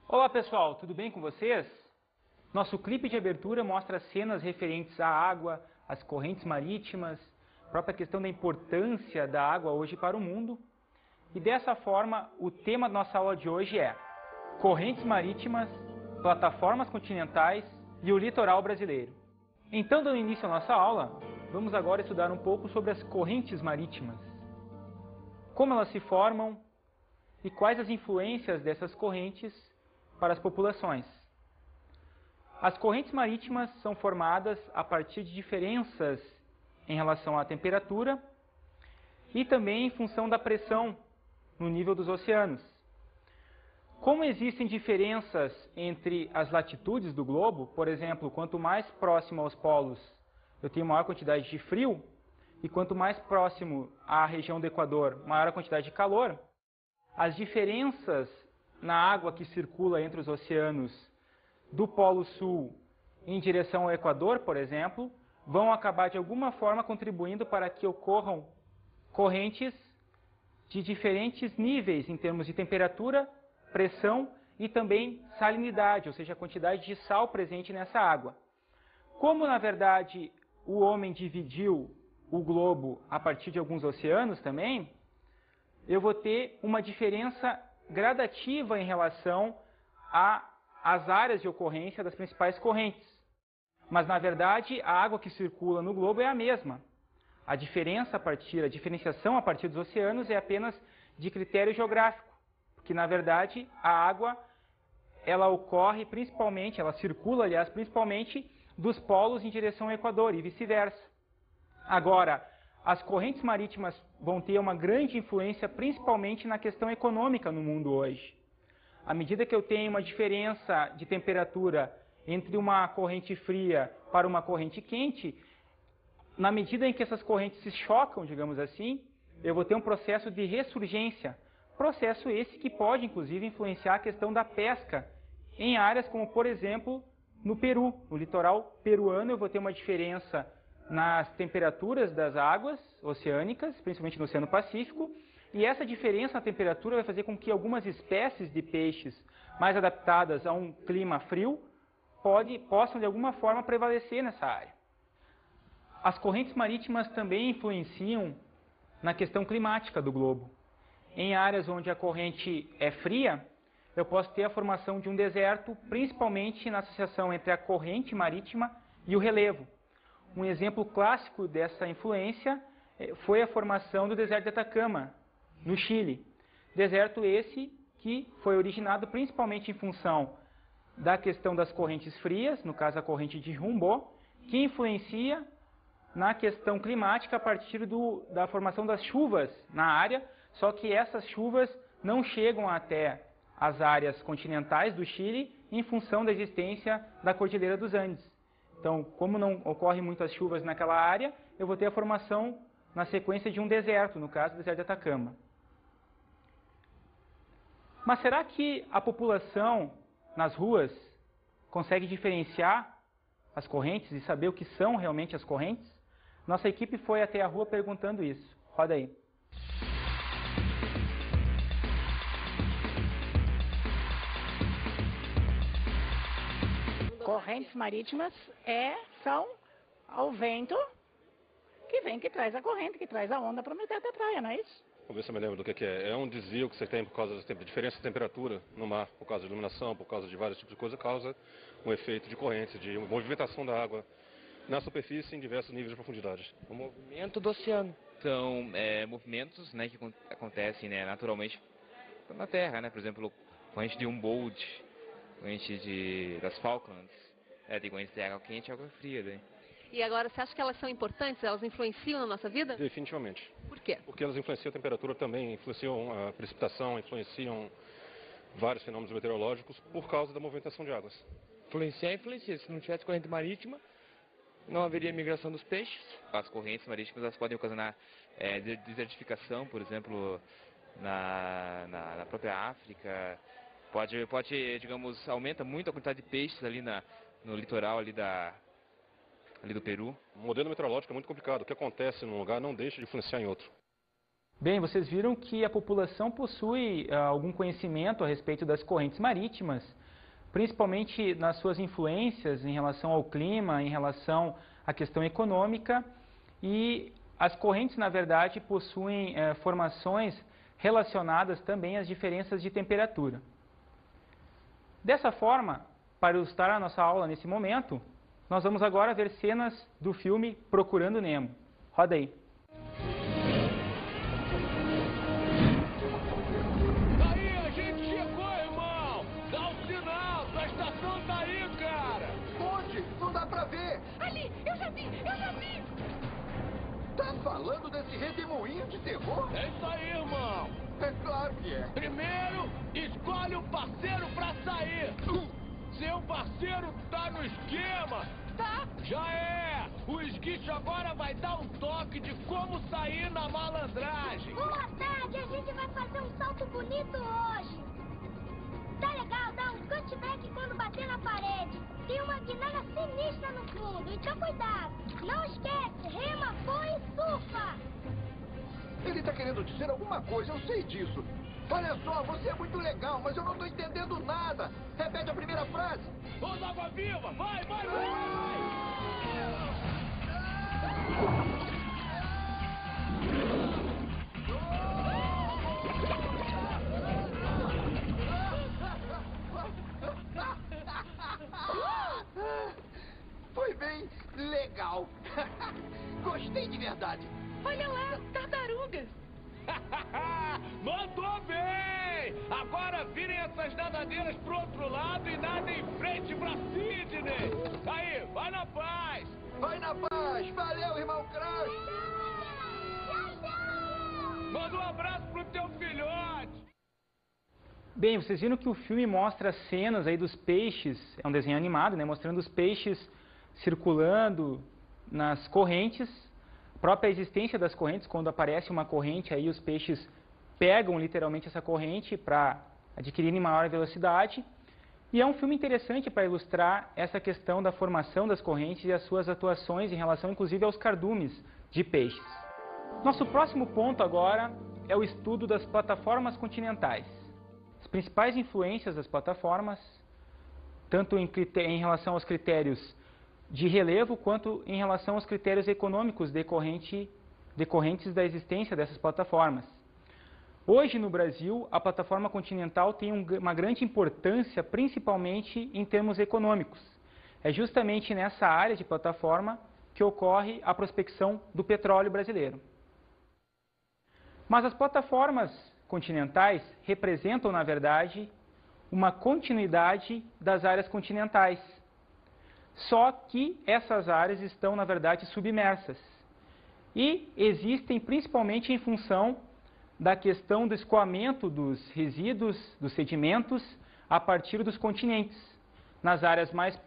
Olá pessoal, tudo bem com vocês? Nosso clipe de abertura mostra cenas referentes à água, às correntes marítimas, a própria questão da importância da água hoje para o mundo. E dessa forma, o tema da nossa aula de hoje é correntes marítimas, plataformas continentais e o litoral brasileiro. Então, dando início à nossa aula, vamos agora estudar um pouco sobre as correntes marítimas. Como elas se formam e quais as influências dessas correntes para as populações. As correntes marítimas são formadas a partir de diferenças em relação à temperatura e também em função da pressão no nível dos oceanos. Como existem diferenças entre as latitudes do globo, por exemplo, quanto mais próximo aos polos eu tenho maior quantidade de frio, e quanto mais próximo à região do Equador, maior a quantidade de calor, as diferenças na água que circula entre os oceanos do Polo Sul em direção ao Equador, por exemplo, vão acabar de alguma forma contribuindo para que ocorram correntes de diferentes níveis em termos de temperatura, pressão e também salinidade, ou seja, a quantidade de sal presente nessa água. Como, na verdade, o homem dividiu o globo a partir de alguns oceanos também, eu vou ter uma diferença gradativa em relação às áreas de ocorrência das principais correntes. Mas, na verdade, a água que circula no globo é a mesma. A diferenciação a partir dos oceanos é apenas de critério geográfico, porque, na verdade, a água ela ocorre principalmente, ela circula, aliás, principalmente dos polos em direção ao Equador e vice-versa. Agora, as correntes marítimas vão ter uma grande influência principalmente na questão econômica no mundo hoje. À medida que eu tenho uma diferença de temperatura entre uma corrente fria para uma corrente quente, na medida em que essas correntes se chocam, digamos assim, eu vou ter um processo de ressurgência. Processo esse que pode, inclusive, influenciar a questão da pesca em áreas como, por exemplo, no Peru. No litoral peruano eu vou ter uma diferença nas temperaturas das águas oceânicas, principalmente no Oceano Pacífico, e essa diferença na temperatura vai fazer com que algumas espécies de peixes mais adaptadas a um clima frio possam, de alguma forma, prevalecer nessa área. As correntes marítimas também influenciam na questão climática do globo. Em áreas onde a corrente é fria, eu posso ter a formação de um deserto, principalmente na associação entre a corrente marítima e o relevo. Um exemplo clássico dessa influência foi a formação do deserto de Atacama, no Chile. Deserto esse que foi originado principalmente em função da questão das correntes frias, no caso a corrente de Humboldt, que influencia na questão climática a partir da formação das chuvas na área, só que essas chuvas não chegam até as áreas continentais do Chile em função da existência da Cordilheira dos Andes. Então, como não ocorrem muitas chuvas naquela área, eu vou ter a formação na sequência de um deserto, no caso do deserto de Atacama. Mas será que a população nas ruas consegue diferenciar as correntes e saber o que são realmente as correntes? Nossa equipe foi até a rua perguntando isso. Roda aí. Correntes marítimas são o vento que vem, que traz a corrente, que traz a onda para meter até a praia, não é isso? Vamos ver se eu me lembro do que é. É um desvio que você tem por causa da diferença de temperatura no mar, por causa de iluminação, por causa de vários tipos de coisa, causa um efeito de corrente, de movimentação da água na superfície em diversos níveis de profundidade. O movimento do oceano. São movimentos, né, que acontecem, né, naturalmente na Terra, né? Por exemplo, corrente de Humboldt, corrente das Falklands, tem corrente de água quente e água fria. Daí. E agora, você acha que elas são importantes? Elas influenciam na nossa vida? Definitivamente. Por quê? Porque elas influenciam a temperatura também, influenciam a precipitação, influenciam vários fenômenos meteorológicos por causa da movimentação de águas. Influencia. Se não tivesse corrente marítima, não haveria migração dos peixes. As correntes marítimas elas podem ocasionar desertificação, por exemplo, na própria África. Pode, digamos, aumenta muito a quantidade de peixes ali no litoral ali do Peru. O modelo meteorológico é muito complicado. O que acontece num lugar não deixa de influenciar em outro. Bem, vocês viram que a população possui algum conhecimento a respeito das correntes marítimas, principalmente nas suas influências em relação ao clima, em relação à questão econômica, e as correntes, na verdade, possuem formações relacionadas também às diferenças de temperatura. Dessa forma, para ilustrar a nossa aula nesse momento, nós vamos agora ver cenas do filme Procurando Nemo. Roda aí. Aí, a gente chegou, irmão! Dá um sinal! A estação tá aí, cara! Onde? Não dá pra ver! Ali! Eu já vi! Tá falando desse redemoinho de terror? É isso aí, irmão! É claro que é. Primeiro, escolhe um parceiro pra sair! Seu parceiro tá no esquema! Tá! Já é! O esguicho agora vai dar um toque de como sair na malandragem! Boa tarde! A gente vai fazer um salto bonito hoje! Tá legal dar um cutback quando bater na parede. Tem uma guinada sinistra no fundo, então cuidado! Não esquece, rema, põe e surfa! Ele tá querendo dizer alguma coisa, eu sei disso. Olha só, você é muito legal, mas eu não tô entendendo nada. Repete a primeira frase. Vamos, água viva! Vai, vai, vai! Foi bem legal. Gostei de verdade. Olha lá, tartarugas! Mandou bem! Agora virem essas nadadeiras pro outro lado e nadem em frente pra Sidney! Aí, vai na paz! Vai na paz. Valeu, irmão Crush. Manda um abraço pro teu filhote! Bem, vocês viram que o filme mostra cenas aí dos peixes, é um desenho animado, né, mostrando os peixes circulando nas correntes, a própria existência das correntes, quando aparece uma corrente, aí os peixes pegam literalmente essa corrente para adquirirem maior velocidade. E é um filme interessante para ilustrar essa questão da formação das correntes e as suas atuações em relação, inclusive, aos cardumes de peixes. Nosso próximo ponto agora é o estudo das plataformas continentais. As principais influências das plataformas, tanto em relação aos critérios de relevo, quanto em relação aos critérios econômicos decorrentes da existência dessas plataformas. Hoje, no Brasil, a plataforma continental tem uma grande importância, principalmente em termos econômicos. É justamente nessa área de plataforma que ocorre a prospecção do petróleo brasileiro. Mas as plataformas continentais representam, na verdade, uma continuidade das áreas continentais. Só que essas áreas estão, na verdade, submersas. E existem principalmente em função da questão do escoamento dos resíduos, dos sedimentos, a partir dos continentes. Nas áreas mais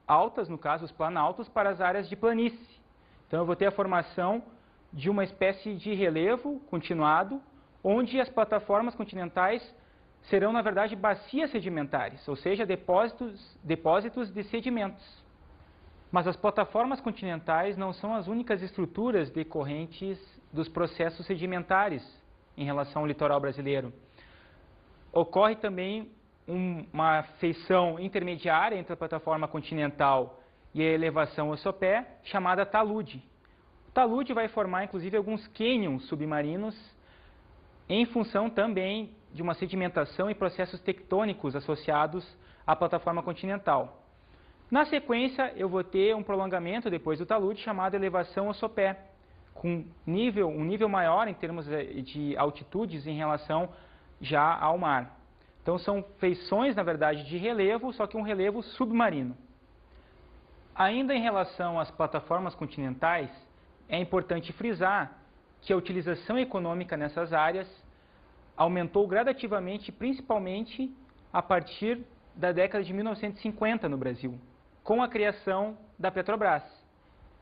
altas, no caso os planaltos, para as áreas de planície. Então eu vou ter a formação de uma espécie de relevo continuado, onde as plataformas continentais serão, na verdade, bacias sedimentares, ou seja, depósitos de sedimentos. Mas as plataformas continentais não são as únicas estruturas decorrentes dos processos sedimentares em relação ao litoral brasileiro. Ocorre também uma feição intermediária entre a plataforma continental e a elevação ossopé, chamada talude. O talude vai formar, inclusive, alguns cânions submarinos, em função também de uma sedimentação e processos tectônicos associados à plataforma continental. Na sequência, eu vou ter um prolongamento depois do talude chamado elevação ossopé, com um nível maior em termos de altitudes em relação já ao mar. Então são feições, na verdade, de relevo, só que um relevo submarino. Ainda em relação às plataformas continentais, é importante frisar que a utilização econômica nessas áreas aumentou gradativamente, principalmente a partir da década de 1950 no Brasil, com a criação da Petrobras.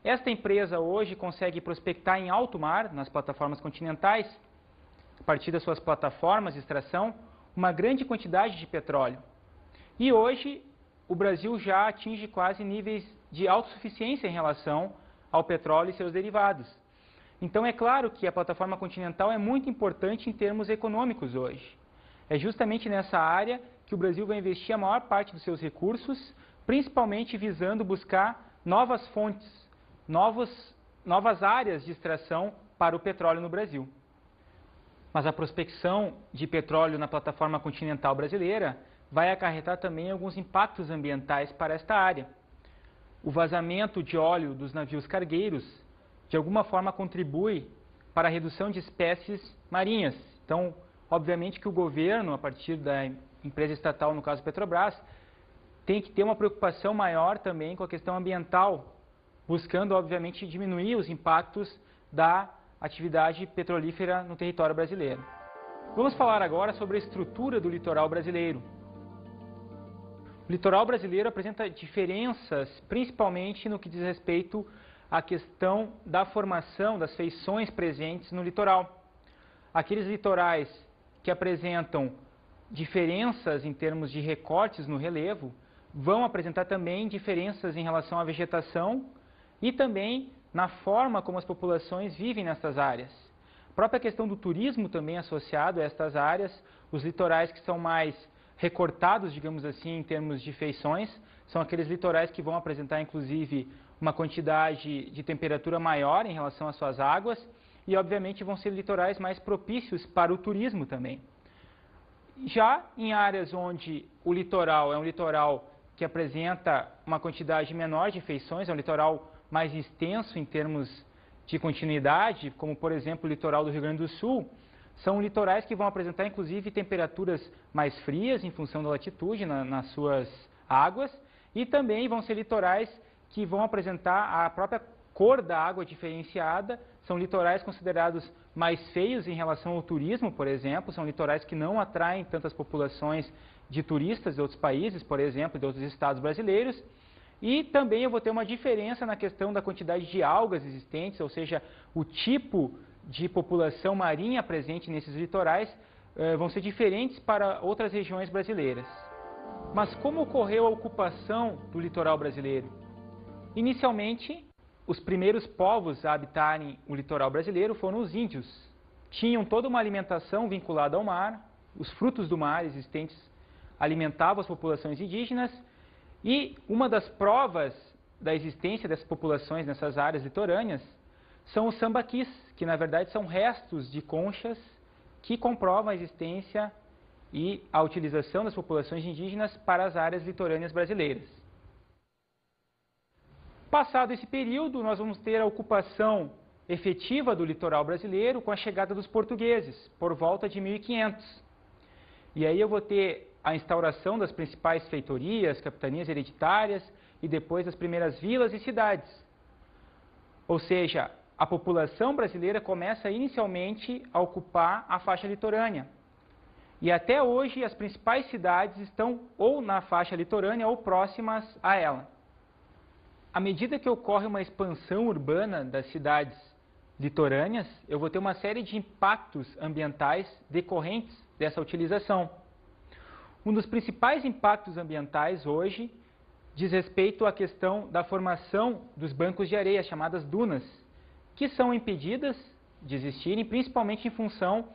Esta empresa hoje consegue prospectar em alto mar, nas plataformas continentais, a partir das suas plataformas de extração, uma grande quantidade de petróleo. E hoje o Brasil já atinge quase níveis de autossuficiência em relação ao petróleo e seus derivados. Então é claro que a plataforma continental é muito importante em termos econômicos hoje. É justamente nessa área que o Brasil vai investir a maior parte dos seus recursos, principalmente visando buscar novas fontes, novas áreas de extração para o petróleo no Brasil. Mas a prospecção de petróleo na plataforma continental brasileira vai acarretar também alguns impactos ambientais para esta área. O vazamento de óleo dos navios cargueiros, de alguma forma, contribui para a redução de espécies marinhas. Então, obviamente que o governo, a partir da empresa estatal, no caso Petrobras, tem que ter uma preocupação maior também com a questão ambiental, buscando, obviamente, diminuir os impactos da atividade petrolífera no território brasileiro. Vamos falar agora sobre a estrutura do litoral brasileiro. O litoral brasileiro apresenta diferenças, principalmente no que diz respeito à questão da formação das feições presentes no litoral. Aqueles litorais que apresentam diferenças em termos de recortes no relevo vão apresentar também diferenças em relação à vegetação e também na forma como as populações vivem nessas áreas. A própria questão do turismo também associado a estas áreas, os litorais que são mais recortados, digamos assim, em termos de feições, são aqueles litorais que vão apresentar, inclusive, uma quantidade de temperatura maior em relação às suas águas e, obviamente, vão ser litorais mais propícios para o turismo também. Já em áreas onde o litoral é um litoral que apresenta uma quantidade menor de feições, é um litoral mais extenso em termos de continuidade, como, por exemplo, o litoral do Rio Grande do Sul, são litorais que vão apresentar, inclusive, temperaturas mais frias em função da latitude nas suas águas e também vão ser litorais que vão apresentar a própria cor da água diferenciada. São litorais considerados mais feios em relação ao turismo, por exemplo, são litorais que não atraem tantas populações de turistas de outros países, por exemplo, de outros estados brasileiros. E também eu vou ter uma diferença na questão da quantidade de algas existentes, ou seja, o tipo de população marinha presente nesses litorais vão ser diferentes para outras regiões brasileiras. Mas como ocorreu a ocupação do litoral brasileiro? Inicialmente, os primeiros povos a habitarem o litoral brasileiro foram os índios. Tinham toda uma alimentação vinculada ao mar, os frutos do mar existentes alimentavam as populações indígenas e uma das provas da existência dessas populações nessas áreas litorâneas são os sambaquis, que na verdade são restos de conchas que comprovam a existência e a utilização das populações indígenas para as áreas litorâneas brasileiras. Passado esse período, nós vamos ter a ocupação efetiva do litoral brasileiro com a chegada dos portugueses, por volta de 1500. E aí eu vou ter a instauração das principais feitorias, capitanias hereditárias e depois as primeiras vilas e cidades. Ou seja, a população brasileira começa inicialmente a ocupar a faixa litorânea. E até hoje as principais cidades estão ou na faixa litorânea ou próximas a ela. À medida que ocorre uma expansão urbana das cidades litorâneas, eu vou ter uma série de impactos ambientais decorrentes dessa utilização. Um dos principais impactos ambientais hoje diz respeito à questão da formação dos bancos de areia, chamadas dunas, que são impedidas de existirem, principalmente em função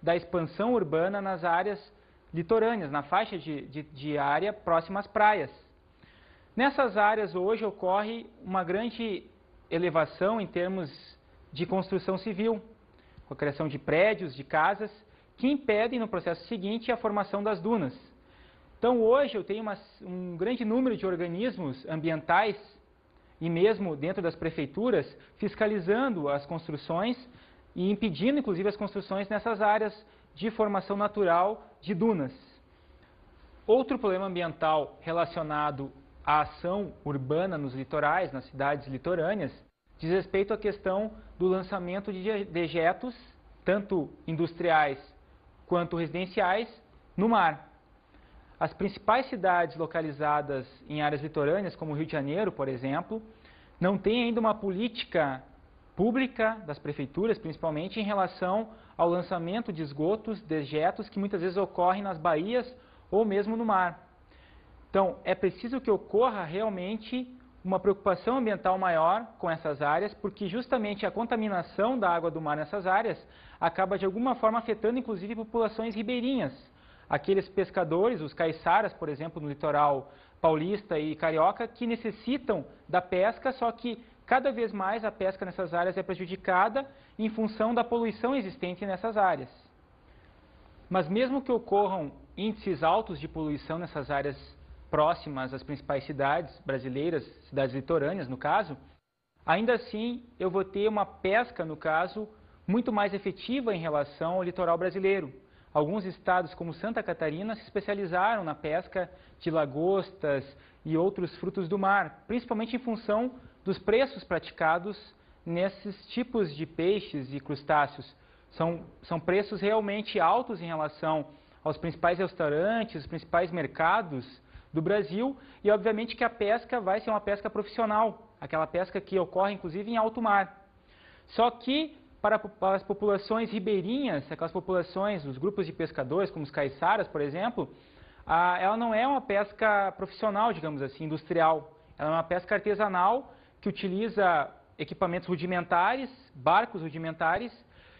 da expansão urbana nas áreas litorâneas, na faixa de área próxima às praias. Nessas áreas hoje ocorre uma grande elevação em termos de construção civil, com a criação de prédios, de casas, que impedem no processo seguinte a formação das dunas. Então hoje eu tenho um grande número de organismos ambientais e mesmo dentro das prefeituras fiscalizando as construções e impedindo inclusive as construções nessas áreas de formação natural de dunas. Outro problema ambiental relacionado à ação urbana nos litorais, nas cidades litorâneas, diz respeito à questão do lançamento de dejetos, tanto industriais quanto residenciais, no mar. As principais cidades localizadas em áreas litorâneas, como o Rio de Janeiro, por exemplo, não têm ainda uma política pública das prefeituras, principalmente em relação ao lançamento de esgotos, dejetos, que muitas vezes ocorrem nas baías ou mesmo no mar. Então, é preciso que ocorra realmente uma preocupação ambiental maior com essas áreas, porque justamente a contaminação da água do mar nessas áreas acaba de alguma forma afetando inclusive populações ribeirinhas. Aqueles pescadores, os caiçaras, por exemplo, no litoral paulista e carioca, que necessitam da pesca, só que cada vez mais a pesca nessas áreas é prejudicada em função da poluição existente nessas áreas. Mas mesmo que ocorram índices altos de poluição nessas áreas próximas às principais cidades brasileiras, cidades litorâneas no caso, ainda assim eu vou ter uma pesca, no caso, muito mais efetiva em relação ao litoral brasileiro. Alguns estados, como Santa Catarina, se especializaram na pesca de lagostas e outros frutos do mar, principalmente em função dos preços praticados nesses tipos de peixes e crustáceos. São preços realmente altos em relação aos principais restaurantes, os principais mercados do Brasil, e obviamente que a pesca vai ser uma pesca profissional, aquela pesca que ocorre inclusive em alto mar. Só que para as populações ribeirinhas, aquelas populações, os grupos de pescadores, como os caiçaras, por exemplo, ela não é uma pesca profissional, digamos assim, industrial. Ela é uma pesca artesanal que utiliza equipamentos rudimentares, barcos rudimentares,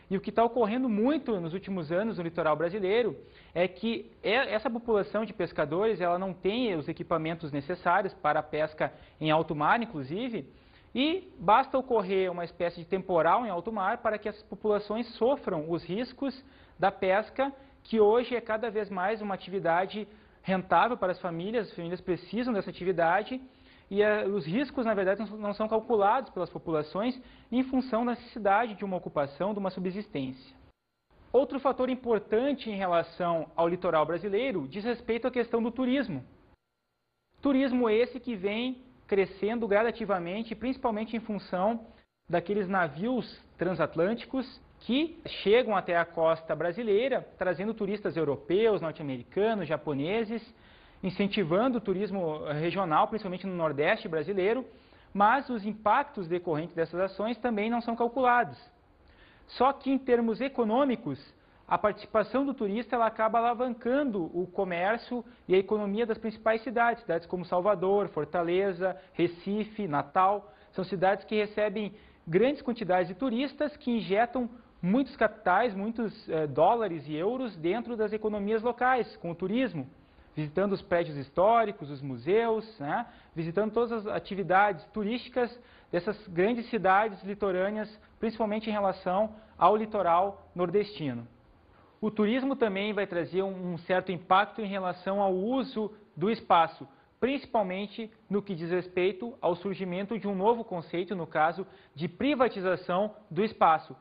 e o que está ocorrendo muito nos últimos anos no litoral brasileiro é que essa população de pescadores ela não tem os equipamentos necessários para a pesca em alto mar, inclusive, e basta ocorrer uma espécie de temporal em alto mar para que essas populações sofram os riscos da pesca, que hoje é cada vez mais uma atividade rentável para as famílias precisam dessa atividade, e os riscos, na verdade, não são calculados pelas populações em função da necessidade de uma ocupação, de uma subsistência. Outro fator importante em relação ao litoral brasileiro diz respeito à questão do turismo. Turismo esse que vem crescendo gradativamente, principalmente em função daqueles navios transatlânticos que chegam até a costa brasileira, trazendo turistas europeus, norte-americanos, japoneses, incentivando o turismo regional, principalmente no Nordeste brasileiro, mas os impactos decorrentes dessas ações também não são calculados. Só que em termos econômicos, a participação do turista ela acaba alavancando o comércio e a economia das principais cidades, cidades como Salvador, Fortaleza, Recife, Natal, são cidades que recebem grandes quantidades de turistas que injetam muitos capitais, muitos dólares e euros dentro das economias locais, com o turismo, visitando os prédios históricos, os museus, né? Visitando todas as atividades turísticas dessas grandes cidades litorâneas, principalmente em relação ao litoral nordestino. O turismo também vai trazer um certo impacto em relação ao uso do espaço, principalmente no que diz respeito ao surgimento de um novo conceito, no caso de privatização do espaço,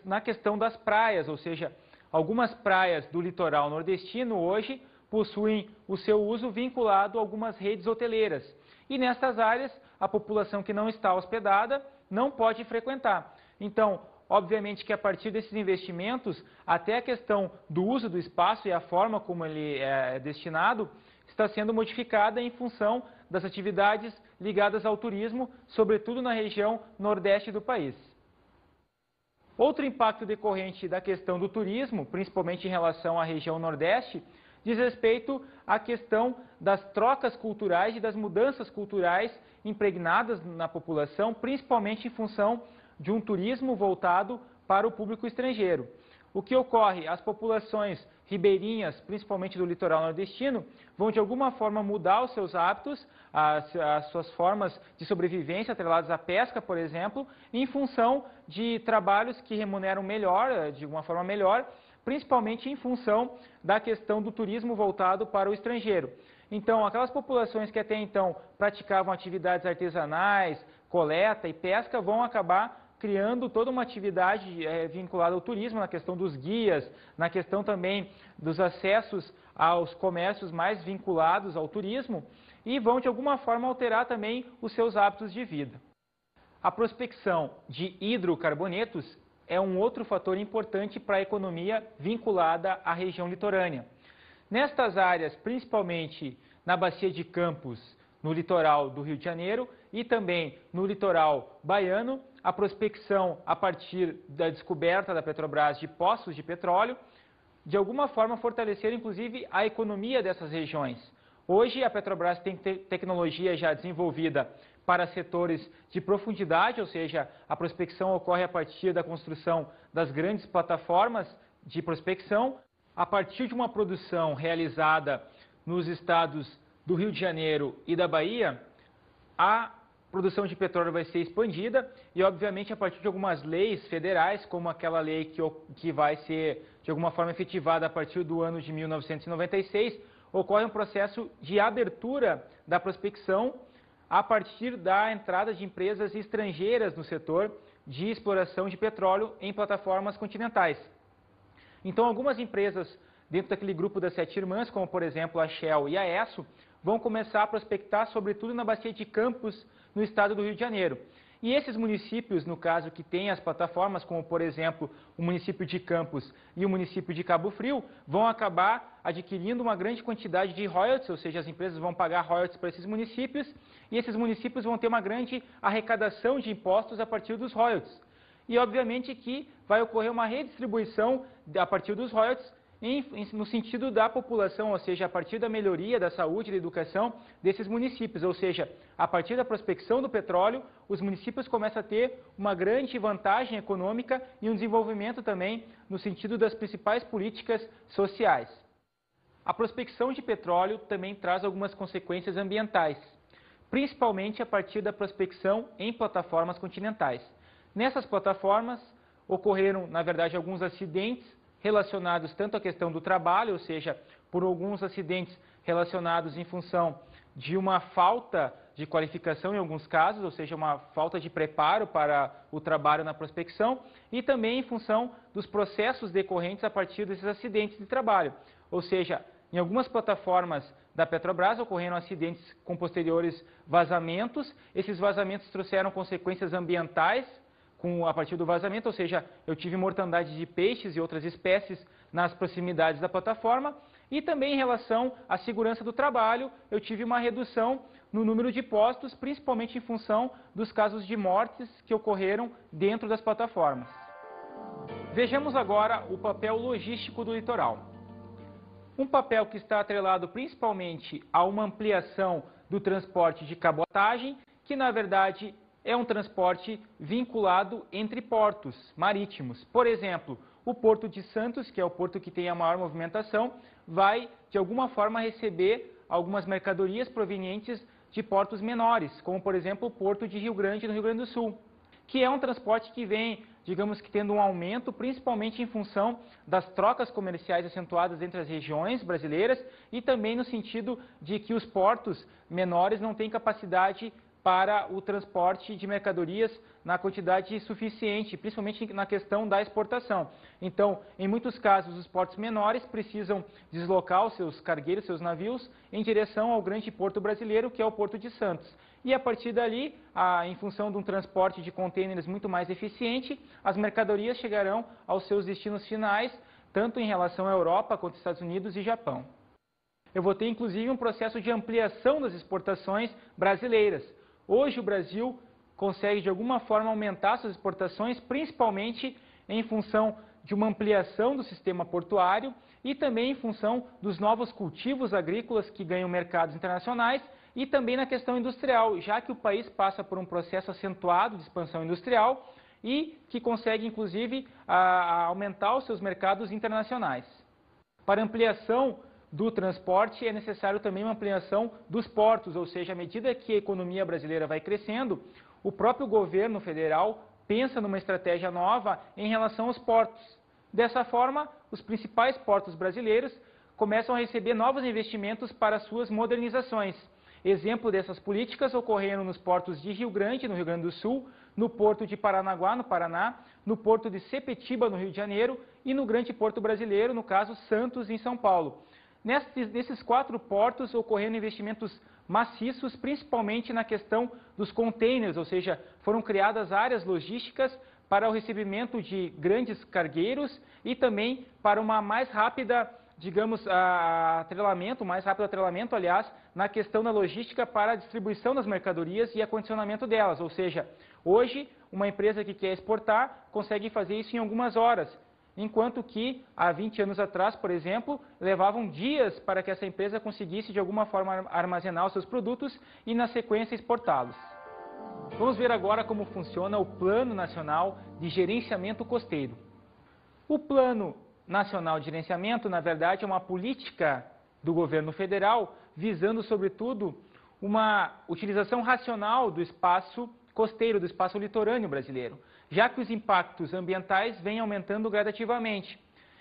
na questão das praias, ou seja, algumas praias do litoral nordestino hoje possuem o seu uso vinculado a algumas redes hoteleiras. E nessas áreas, a população que não está hospedada não pode frequentar. Então, obviamente que a partir desses investimentos, até a questão do uso do espaço e a forma como ele é destinado, está sendo modificada em função das atividades ligadas ao turismo, sobretudo na região nordeste do país. Outro impacto decorrente da questão do turismo, principalmente em relação à região nordeste, diz respeito à questão das trocas culturais e das mudanças culturais impregnadas na população, principalmente em função de um turismo voltado para o público estrangeiro. O que ocorre? As populações ribeirinhas, principalmente do litoral nordestino, vão de alguma forma mudar os seus hábitos, as suas formas de sobrevivência atreladas à pesca, por exemplo, em função de trabalhos que remuneram melhor, de uma forma melhor, principalmente em função da questão do turismo voltado para o estrangeiro. Então, aquelas populações que até então praticavam atividades artesanais, coleta e pesca, vão acabar criando toda uma atividade vinculada ao turismo, na questão dos guias, na questão também dos acessos aos comércios mais vinculados ao turismo, e vão de alguma forma alterar também os seus hábitos de vida. A prospecção de hidrocarbonetos é um outro fator importante para a economia vinculada à região litorânea. Nestas áreas, principalmente na Bacia de Campos, no litoral do Rio de Janeiro e também no litoral baiano, a prospecção a partir da descoberta da Petrobras de poços de petróleo, de alguma forma fortalecer inclusive a economia dessas regiões. Hoje a Petrobras tem tecnologia já desenvolvida para setores de profundidade, ou seja, a prospecção ocorre a partir da construção das grandes plataformas de prospecção, a partir de uma produção realizada nos estados do Rio de Janeiro e da Bahia, a produção de petróleo vai ser expandida e, obviamente, a partir de algumas leis federais, como aquela lei que vai ser, de alguma forma, efetivada a partir do ano de 1996, ocorre um processo de abertura da prospecção a partir da entrada de empresas estrangeiras no setor de exploração de petróleo em plataformas continentais. Então, algumas empresas dentro daquele grupo das 7 irmãs, como por exemplo a Shell e a Esso, vão começar a prospectar sobretudo na bacia de Campos, no estado do Rio de Janeiro. E esses municípios, no caso que têm as plataformas, como por exemplo o município de Campos e o município de Cabo Frio, vão acabar adquirindo uma grande quantidade de royalties, ou seja, as empresas vão pagar royalties para esses municípios, e esses municípios vão ter uma grande arrecadação de impostos a partir dos royalties. E obviamente que vai ocorrer uma redistribuição a partir dos royalties no sentido da população, ou seja, a partir da melhoria da saúde e da educação desses municípios, ou seja, a partir da prospecção do petróleo, os municípios começam a ter uma grande vantagem econômica e um desenvolvimento também no sentido das principais políticas sociais. A prospecção de petróleo também traz algumas consequências ambientais, principalmente a partir da prospecção em plataformas continentais. Nessas plataformas ocorreram, na verdade, alguns acidentes relacionados tanto à questão do trabalho, ou seja, por alguns acidentes relacionados em função de uma falta de qualificação em alguns casos, ou seja, uma falta de preparo para o trabalho na prospecção, e também em função dos processos decorrentes a partir desses acidentes de trabalho. Ou seja, em algumas plataformas da Petrobras ocorreram acidentes com posteriores vazamentos, esses vazamentos trouxeram consequências ambientais a partir do vazamento, ou seja, eu tive mortandade de peixes e outras espécies nas proximidades da plataforma, e também em relação à segurança do trabalho, eu tive uma redução no número de postos, principalmente em função dos casos de mortes que ocorreram dentro das plataformas. Vejamos agora o papel logístico do litoral. Um papel que está atrelado principalmente a uma ampliação do transporte de cabotagem, que na verdade é um transporte vinculado entre portos marítimos. Por exemplo, o Porto de Santos, que é o porto que tem a maior movimentação, vai, de alguma forma, receber algumas mercadorias provenientes de portos menores, como, por exemplo, o Porto de Rio Grande, no Rio Grande do Sul, que é um transporte que vem, digamos que tendo um aumento, principalmente em função das trocas comerciais acentuadas entre as regiões brasileiras e também no sentido de que os portos menores não têm capacidade para o transporte de mercadorias na quantidade suficiente, principalmente na questão da exportação. Então, em muitos casos, os portos menores precisam deslocar os seus cargueiros, seus navios, em direção ao grande porto brasileiro, que é o Porto de Santos. E a partir dali, em função de um transporte de contêineres muito mais eficiente, as mercadorias chegarão aos seus destinos finais, tanto em relação à Europa quanto aos Estados Unidos e Japão. Eu vou ter, inclusive, um processo de ampliação das exportações brasileiras. Hoje o Brasil consegue de alguma forma aumentar suas exportações, principalmente em função de uma ampliação do sistema portuário e também em função dos novos cultivos agrícolas que ganham mercados internacionais e também na questão industrial, já que o país passa por um processo acentuado de expansão industrial e que consegue inclusive aumentar os seus mercados internacionais. Para ampliação do transporte, é necessário também uma ampliação dos portos, ou seja, à medida que a economia brasileira vai crescendo, o próprio governo federal pensa numa estratégia nova em relação aos portos. Dessa forma, os principais portos brasileiros começam a receber novos investimentos para suas modernizações. Exemplo dessas políticas ocorreram nos portos de Rio Grande, no Rio Grande do Sul, no porto de Paranaguá, no Paraná, no porto de Sepetiba, no Rio de Janeiro, e no grande porto brasileiro, no caso Santos, em São Paulo. Nesses 4 portos ocorreram investimentos maciços, principalmente na questão dos containers, ou seja, foram criadas áreas logísticas para o recebimento de grandes cargueiros e também para uma mais rápida, digamos, mais rápido atrelamento, aliás, na questão da logística para a distribuição das mercadorias e acondicionamento delas. Ou seja, hoje, uma empresa que quer exportar consegue fazer isso em algumas horas, enquanto que há 20 anos atrás, por exemplo, levavam dias para que essa empresa conseguisse de alguma forma armazenar os seus produtos e na sequência exportá-los. Vamos ver agora como funciona o Plano Nacional de Gerenciamento Costeiro. O Plano Nacional de Gerenciamento, na verdade, é uma política do governo federal visando, sobretudo, uma utilização racional do espaço costeiro, do espaço litorâneo brasileiro, já que os impactos ambientais vêm aumentando gradativamente.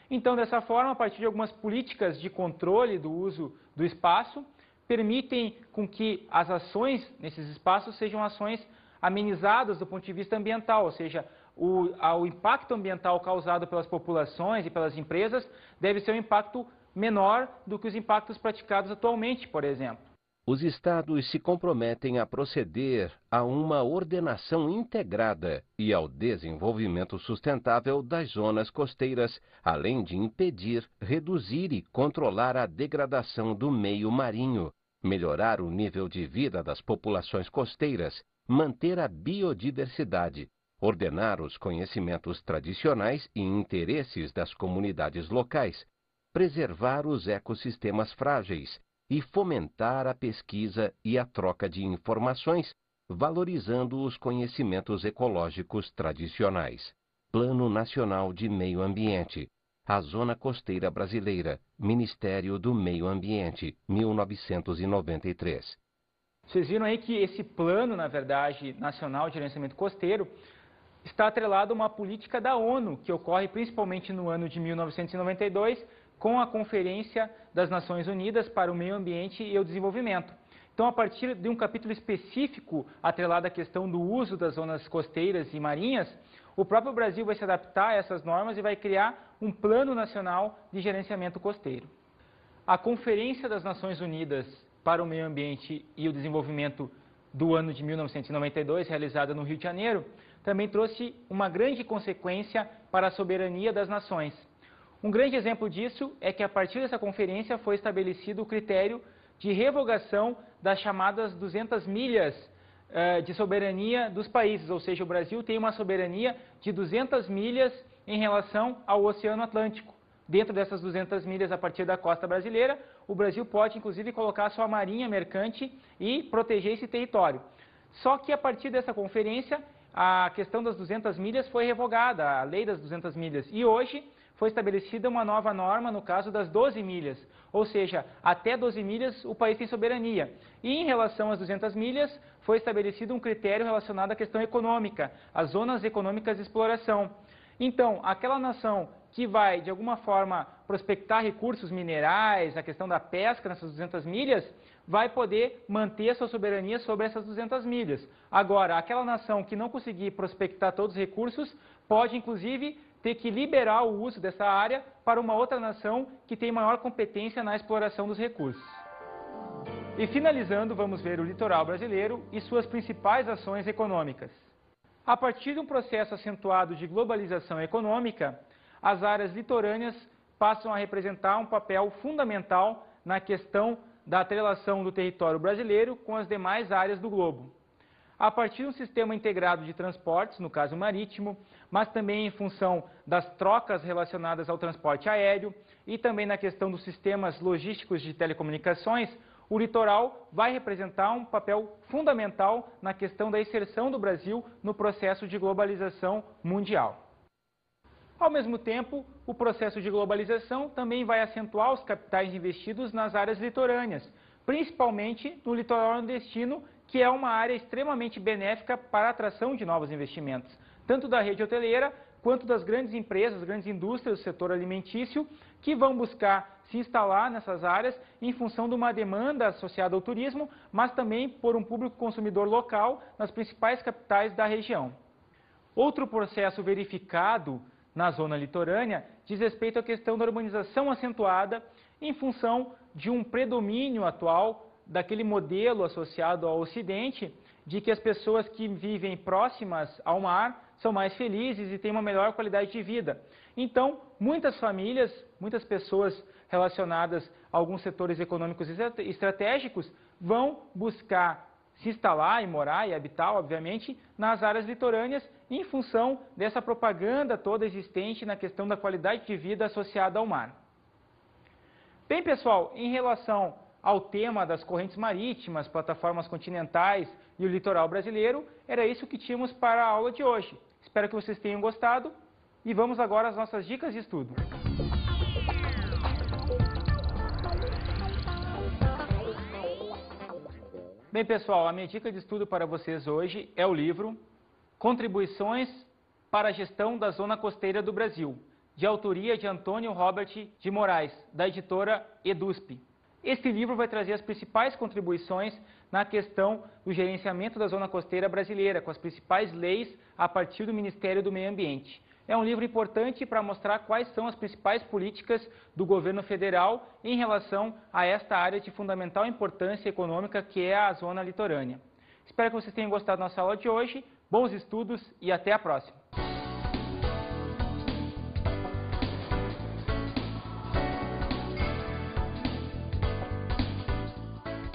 Então, dessa forma, a partir de algumas políticas de controle do uso do espaço, permitem com que as ações nesses espaços sejam ações amenizadas do ponto de vista ambiental, ou seja, o impacto ambiental causado pelas populações e pelas empresas deve ser um impacto menor do que os impactos praticados atualmente, por exemplo. Os estados se comprometem a proceder a uma ordenação integrada e ao desenvolvimento sustentável das zonas costeiras, além de impedir, reduzir e controlar a degradação do meio marinho, melhorar o nível de vida das populações costeiras, manter a biodiversidade, ordenar os conhecimentos tradicionais e interesses das comunidades locais, preservar os ecossistemas frágeis e fomentar a pesquisa e a troca de informações, valorizando os conhecimentos ecológicos tradicionais. Plano Nacional de Meio Ambiente. A Zona Costeira Brasileira. Ministério do Meio Ambiente, 1993. Vocês viram aí que esse plano, na verdade, nacional de gerenciamento costeiro, está atrelado a uma política da ONU, que ocorre principalmente no ano de 1992, com a Conferência das Nações Unidas para o Meio Ambiente e o Desenvolvimento. Então, a partir de um capítulo específico atrelado à questão do uso das zonas costeiras e marinhas, o próprio Brasil vai se adaptar a essas normas e vai criar um Plano Nacional de Gerenciamento Costeiro. A Conferência das Nações Unidas para o Meio Ambiente e o Desenvolvimento do ano de 1992, realizada no Rio de Janeiro, também trouxe uma grande consequência para a soberania das nações. Um grande exemplo disso é que, a partir dessa conferência, foi estabelecido o critério de revogação das chamadas 200 milhas de soberania dos países, ou seja, o Brasil tem uma soberania de 200 milhas em relação ao Oceano Atlântico. Dentro dessas 200 milhas, a partir da costa brasileira, o Brasil pode, inclusive, colocar sua marinha mercante e proteger esse território. Só que, a partir dessa conferência, a questão das 200 milhas foi revogada, a lei das 200 milhas, e hoje foi estabelecida uma nova norma no caso das 12 milhas, ou seja, até 12 milhas o país tem soberania. E em relação às 200 milhas, foi estabelecido um critério relacionado à questão econômica, as zonas econômicas de exploração. Então, aquela nação que vai, de alguma forma, prospectar recursos minerais, a questão da pesca nessas 200 milhas, vai poder manter a sua soberania sobre essas 200 milhas. Agora, aquela nação que não conseguir prospectar todos os recursos, pode, inclusive, ter que liberar o uso dessa área para uma outra nação que tem maior competência na exploração dos recursos. E finalizando, vamos ver o litoral brasileiro e suas principais ações econômicas. A partir de um processo acentuado de globalização econômica, as áreas litorâneas passam a representar um papel fundamental na questão da atrelação do território brasileiro com as demais áreas do globo. A partir de um sistema integrado de transportes, no caso marítimo, mas também em função das trocas relacionadas ao transporte aéreo e também na questão dos sistemas logísticos de telecomunicações, o litoral vai representar um papel fundamental na questão da inserção do Brasil no processo de globalização mundial. Ao mesmo tempo, o processo de globalização também vai acentuar os capitais investidos nas áreas litorâneas, principalmente no litoral nordestino, que é uma área extremamente benéfica para a atração de novos investimentos, tanto da rede hoteleira quanto das grandes empresas, grandes indústrias do setor alimentício, que vão buscar se instalar nessas áreas em função de uma demanda associada ao turismo, mas também por um público consumidor local nas principais capitais da região. Outro processo verificado na zona litorânea diz respeito à questão da urbanização acentuada em função de um predomínio atual daquele modelo associado ao Ocidente, de que as pessoas que vivem próximas ao mar são mais felizes e têm uma melhor qualidade de vida. Então, muitas famílias, muitas pessoas relacionadas a alguns setores econômicos estratégicos vão buscar se instalar e morar e habitar, obviamente, nas áreas litorâneas em função dessa propaganda toda existente na questão da qualidade de vida associada ao mar. Bem, pessoal, em relação ao tema das correntes marítimas, plataformas continentais e o litoral brasileiro, era isso que tínhamos para a aula de hoje. Espero que vocês tenham gostado e vamos agora às nossas dicas de estudo. Bem, pessoal, a minha dica de estudo para vocês hoje é o livro Contribuições para a Gestão da Zona Costeira do Brasil, de autoria de Antônio Robert de Moraes, da editora EDUSP. Este livro vai trazer as principais contribuições na questão do gerenciamento da zona costeira brasileira, com as principais leis a partir do Ministério do Meio Ambiente. É um livro importante para mostrar quais são as principais políticas do governo federal em relação a esta área de fundamental importância econômica que é a zona litorânea. Espero que vocês tenham gostado da nossa aula de hoje, bons estudos e até a próxima!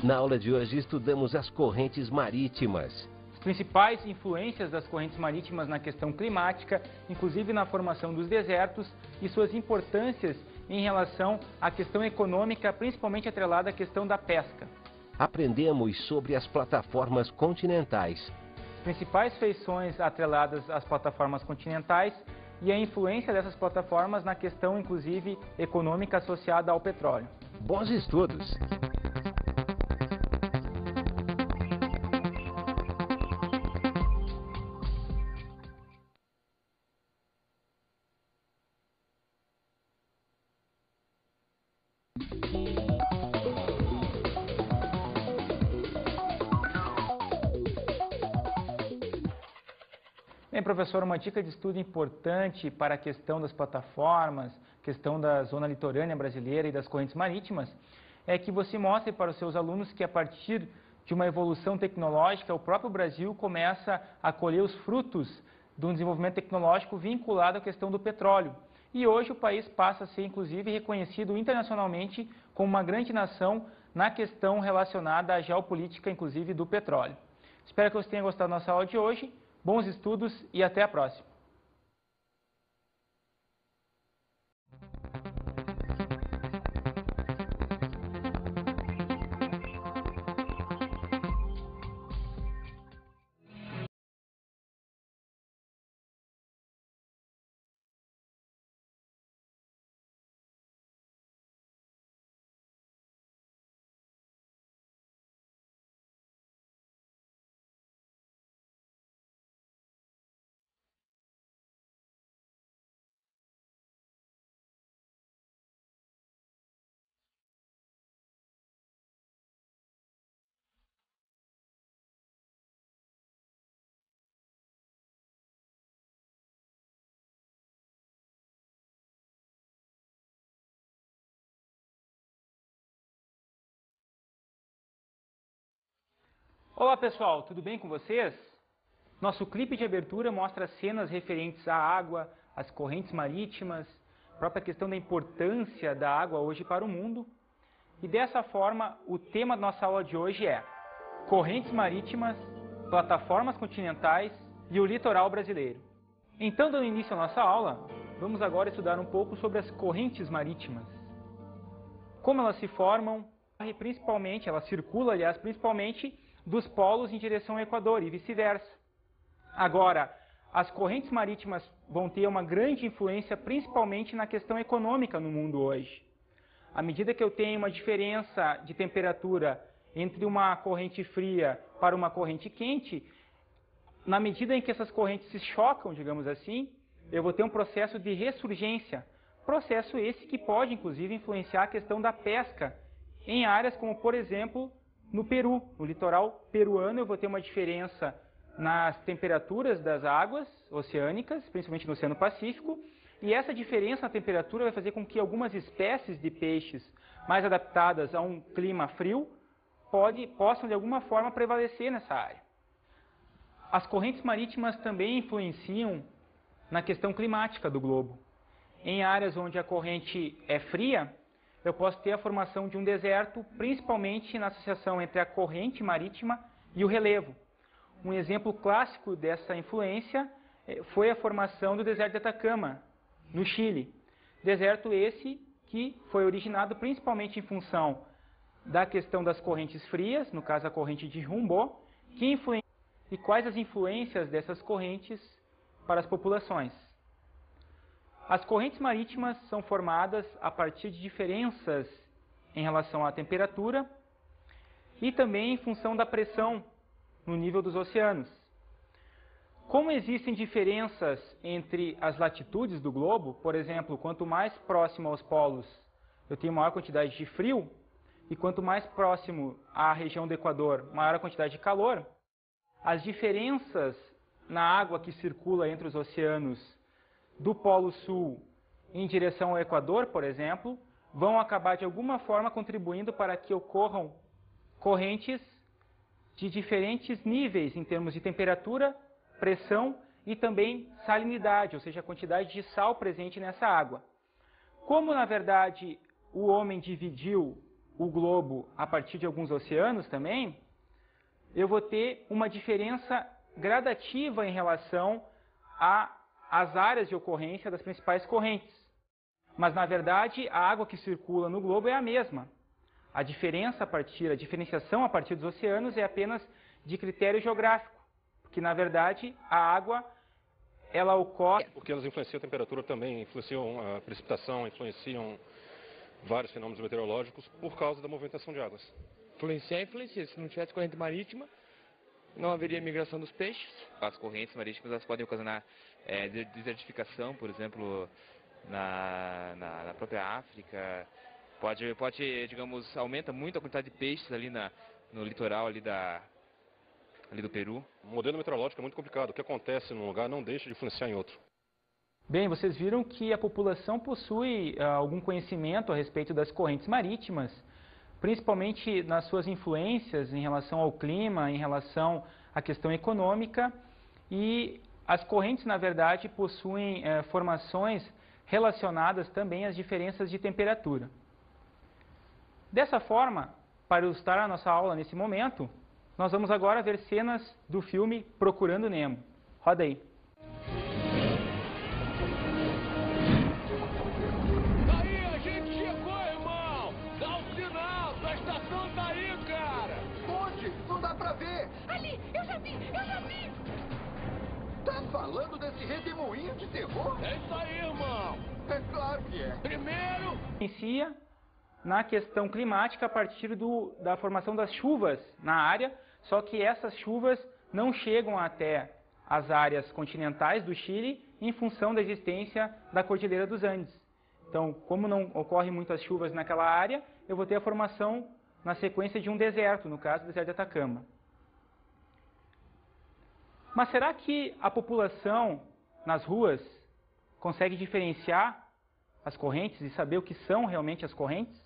Na aula de hoje estudamos as correntes marítimas. As principais influências das correntes marítimas na questão climática, inclusive na formação dos desertos, e suas importâncias em relação à questão econômica, principalmente atrelada à questão da pesca. Aprendemos sobre as plataformas continentais. As principais feições atreladas às plataformas continentais e a influência dessas plataformas na questão, inclusive, econômica associada ao petróleo. Bons estudos! Bem, professor, uma dica de estudo importante para a questão das plataformas, questão da zona litorânea brasileira e das correntes marítimas, é que você mostre para os seus alunos que a partir de uma evolução tecnológica, o próprio Brasil começa a colher os frutos de um desenvolvimento tecnológico vinculado à questão do petróleo. E hoje o país passa a ser, inclusive, reconhecido internacionalmente como uma grande nação na questão relacionada à geopolítica, inclusive, do petróleo. Espero que você tenha gostado da nossa aula de hoje. Bons estudos e até a próxima. Olá pessoal, tudo bem com vocês? Nosso clipe de abertura mostra cenas referentes à água, às correntes marítimas, a própria questão da importância da água hoje para o mundo. E dessa forma, o tema da nossa aula de hoje é correntes marítimas, plataformas continentais e o litoral brasileiro. Então, dando início à nossa aula, vamos agora estudar um pouco sobre as correntes marítimas. Como elas se formam, principalmente, elas circulam, aliás, principalmente dos polos em direção ao Equador e vice-versa. Agora, as correntes marítimas vão ter uma grande influência principalmente na questão econômica no mundo hoje. À medida que eu tenho uma diferença de temperatura entre uma corrente fria para uma corrente quente, na medida em que essas correntes se chocam, digamos assim, eu vou ter um processo de ressurgência. Processo esse que pode, inclusive, influenciar a questão da pesca em áreas como, por exemplo, no Peru, no litoral peruano, eu vou ter uma diferença nas temperaturas das águas oceânicas, principalmente no Oceano Pacífico, e essa diferença na temperatura vai fazer com que algumas espécies de peixes mais adaptadas a um clima frio possam, de alguma forma, prevalecer nessa área. As correntes marítimas também influenciam na questão climática do globo. Em áreas onde a corrente é fria, eu posso ter a formação de um deserto, principalmente na associação entre a corrente marítima e o relevo. Um exemplo clássico dessa influência foi a formação do deserto de Atacama, no Chile. Deserto esse que foi originado principalmente em função da questão das correntes frias, no caso a corrente de Humboldt, e quais as influências dessas correntes para as populações. As correntes marítimas são formadas a partir de diferenças em relação à temperatura e também em função da pressão no nível dos oceanos. Como existem diferenças entre as latitudes do globo, por exemplo, quanto mais próximo aos polos eu tenho maior quantidade de frio, e quanto mais próximo à região do Equador, maior a quantidade de calor, as diferenças na água que circula entre os oceanos do Polo Sul em direção ao Equador, por exemplo, vão acabar de alguma forma contribuindo para que ocorram correntes de diferentes níveis em termos de temperatura, pressão e também salinidade, ou seja, a quantidade de sal presente nessa água. Como, na verdade, o homem dividiu o globo a partir de alguns oceanos também, eu vou ter uma diferença gradativa em relação às áreas de ocorrência das principais correntes. Mas, na verdade, a água que circula no globo é a mesma. A diferenciação a partir dos oceanos é apenas de critério geográfico, porque, na verdade, a água, ela ocorre... Porque elas influenciam a temperatura também, influenciam a precipitação, influenciam vários fenômenos meteorológicos por causa da movimentação de águas. Influencia. Se não tivesse corrente marítima, não haveria migração dos peixes. As correntes marítimas elas podem ocasionar desertificação, por exemplo, na própria África. Pode, digamos, aumenta muito a quantidade de peixes ali no litoral ali do Peru. O modelo meteorológico é muito complicado. O que acontece num lugar não deixa de influenciar em outro. Bem, vocês viram que a população possui algum conhecimento a respeito das correntes marítimas, principalmente nas suas influências em relação ao clima, em relação à questão econômica, e as correntes, na verdade, possuem formações relacionadas também às diferenças de temperatura. Dessa forma, para ilustrar a nossa aula nesse momento, nós vamos agora ver cenas do filme Procurando Nemo. Roda aí. Aí, a gente chegou, irmão! Dá um sinal! Tua estação tá aí, cara! Onde? Não dá pra ver! Ali, eu já vi! Tá falando desse redemoinho de terror? É isso aí, irmão! É claro que é. Primeiro... Inicia na questão climática a partir da formação das chuvas na área, só que essas chuvas não chegam até as áreas continentais do Chile em função da existência da Cordilheira dos Andes. Então, como não ocorrem muitas chuvas naquela área, eu vou ter a formação na sequência de um deserto, no caso, o deserto de Atacama. Mas será que a população nas ruas consegue diferenciar as correntes e saber o que são realmente as correntes?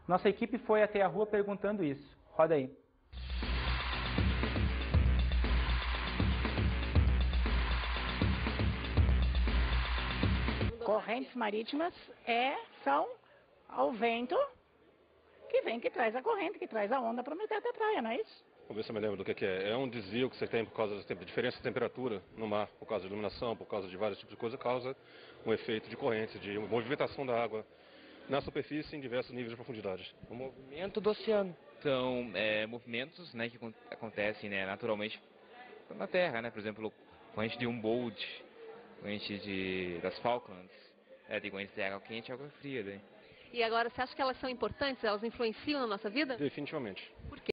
Nossa equipe foi até a rua perguntando isso. Roda aí. Correntes marítimas são o vento que vem, que traz a corrente, que traz a onda para o meio da praia, não é isso? Vamos ver se eu me lembro do que é. É um desvio que você tem por causa da diferença de temperatura no mar, por causa de iluminação, por causa de vários tipos de coisa, causa um efeito de corrente, de movimentação da água na superfície em diversos níveis de profundidade. O movimento do oceano. São movimentos, né, que acontecem, né, naturalmente na Terra, né? Por exemplo, corrente de Humboldt, corrente das Falklands, tem corrente de água quente e água fria. Né? E agora, você acha que elas são importantes? Elas influenciam na nossa vida? Definitivamente. Por quê?